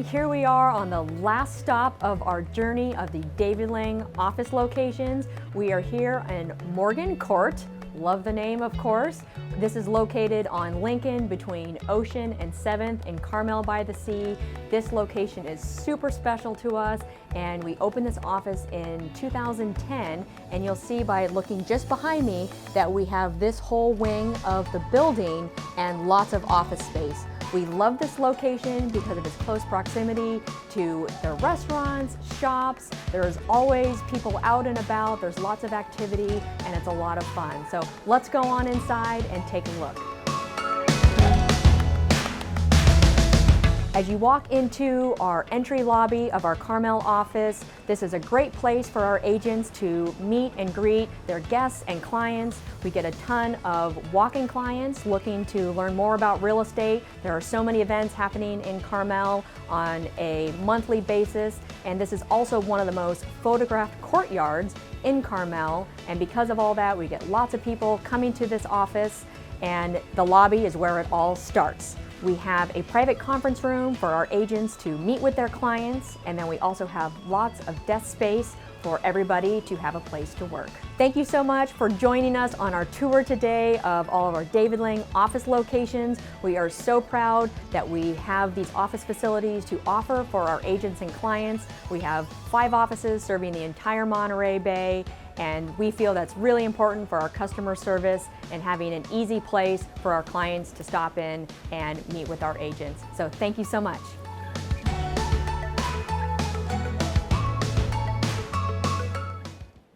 here we are on the last stop of our journey of the David Lyng office locations. We are here in Morgan Court. Love the name, of course. This is located on Lincoln between Ocean and 7th in Carmel-by-the-Sea. This location is super special to us, and we opened this office in 2010, and you'll see by looking just behind me that we have this whole wing of the building and lots of office space. We love this location because of its close proximity to the restaurants, shops. There's always people out and about. There's lots of activity, and it's a lot of fun. So let's go on inside and take a look. As you walk into our entry lobby of our Carmel office, this is a great place for our agents to meet and greet their guests and clients. We get a ton of walk-in clients looking to learn more about real estate. There are so many events happening in Carmel on a monthly basis, and this is also one of the most photographed courtyards in Carmel. And because of all that, we get lots of people coming to this office, and the lobby is where it all starts. We have a private conference room for our agents to meet with their clients, and then we also have lots of desk space for everybody to have a place to work. Thank you so much for joining us on our tour today of all of our David Lyng office locations. We are so proud that we have these office facilities to offer for our agents and clients. We have 5 offices serving the entire Monterey Bay, and we feel that's really important for our customer service and having an easy place for our clients to stop in and meet with our agents. So thank you so much.